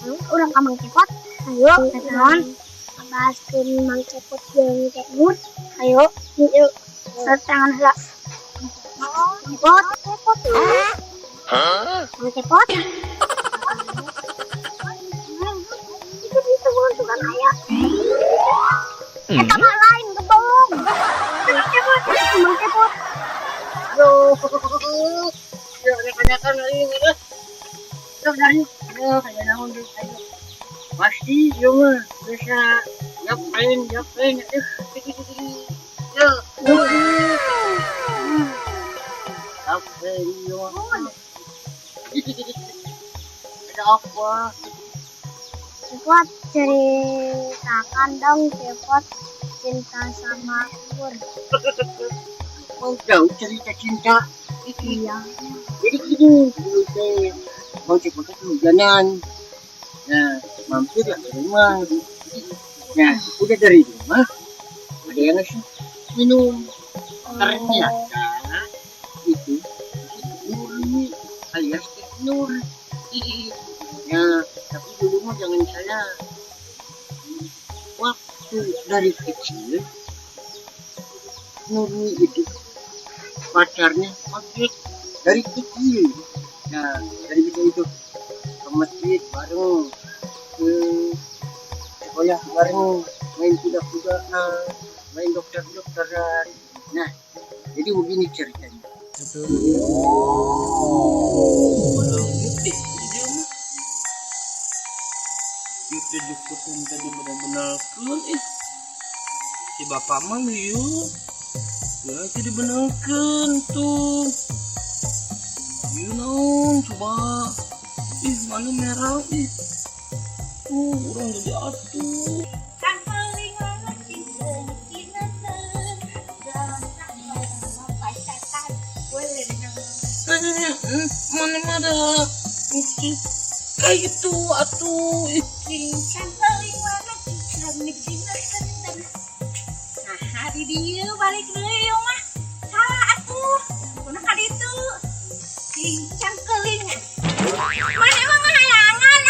Udah ka Mang Cepot. Ayo, kenaon. Bahaskeun Mang Cepot jeung Teh Nur. Ayo, yuk. Tangan heula. Cepot, Cepot. Mang Cepot. Itu disebut tukang aya. Eta mah lain gebong. Mang Cepot, Mang Cepot. Aduh, ya kebanyakan ini deh. Dari, kayak naon deh, pasti yo mah bisa ngapain, ya. Apa yo? Ada apa? Cepot ceritakan dong Cepot cinta sama Pur. Mau tahu cerita cinta? Iya. Jadi gini, dulu teh mau cepet kehujanan. Nah, mampir lah ke rumah. Nah, udah dari rumah ada yang ngasih minum. Ternyata itu Nurmi alias Teh Nur. Nah, tapi dulu mah jangan salah. Waktu dari kecil Nurmi itu pacarnya Magik dari kecil. Nah, dari kecil itu ke masjid bareng, ke sekolah bareng, main kuda-kudaan, main dokter-dokteran. Nah, jadi begini ceritanya. Itu jukutin tadi benar-benar kun si bapak mah yuk ya jadi benerkan tuh you know coba mana merah orang jadi atuh mana ada kayak gitu atuh hari dia balik deui mah salah atuh kunaon ka ditu cincang keuling mana emang halangan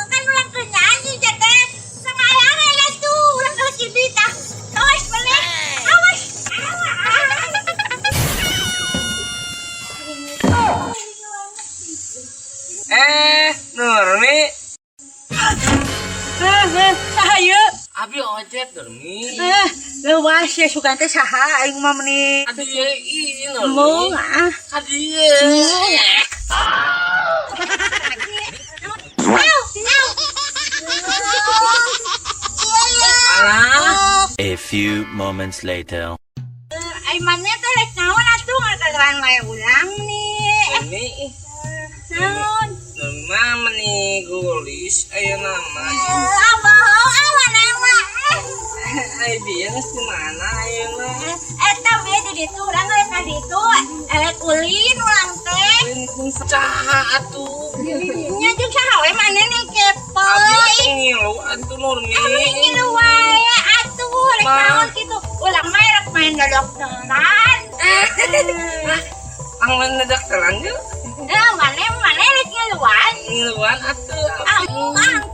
kan ulang ke nyanyi jadi sangayangan ya tuh ulang ke cibita awas balik awas Nurmi sahayu abi ojek Nurmi leuwas ya sugan teh saha aing mah meuni aduh ini mung Nurmi hadiah A few moments later. Ay mannya teh rek naon atuh ngadaran wae ulang nih. ini Naon? nama nih gulis aya nama Abah awan nama. ay dia geus di mana ayeuna Eta we di ditu urang geus ka ditu. Ulin ulang teh. ini kun saha atuh Nya jeung saha we maneh nih kepo. abi ngilu atuh Nurmi Abi ngilu wae atuh rek naon kitu. Ulang mah rek main dokteran. ang mana dokteran ge Maneh rek ngiluan. ngiluan atuh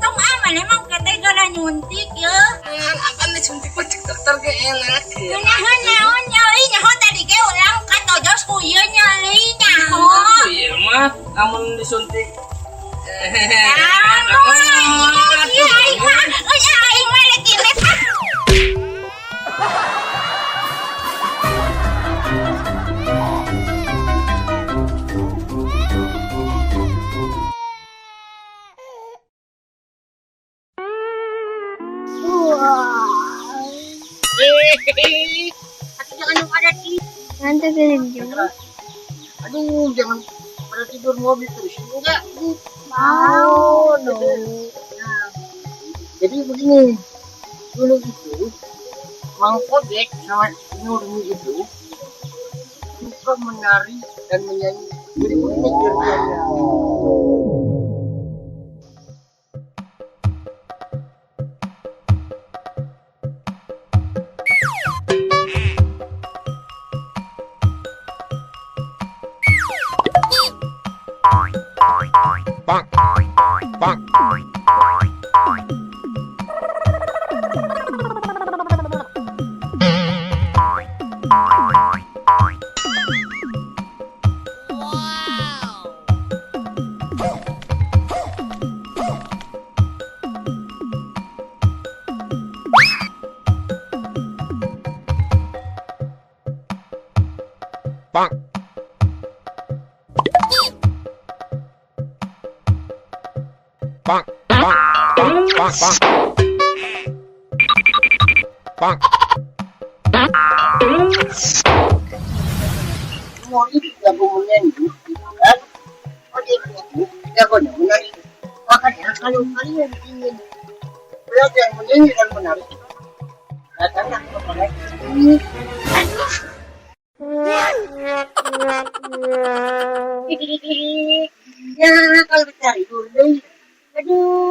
Tong maneh mah kete gara nyuntik ye. akan disuntik pacek dokter ge enak ya Nyaho naon nyali nyaho tadi ge urang katojos ku ieu nyali nyaho. iya mah namun disuntik Jangan yang ada di. Nanti film juga. Aduh, jangan pada tidur mobil terus enggak. Mau dong. Nah, jadi begini, dulu itu Mang Ojek sama Nurmi itu suka menari dan menyanyi. Jadi begini ceritanya. Bonk. Bonk. Semua itu jago menyanyi, kan? Oh dia jagonya menari. Makanya kalau kalian ingin belajar menyanyi dan menari, datanglah kepada ini. Ya kalau cari dulu, aduh.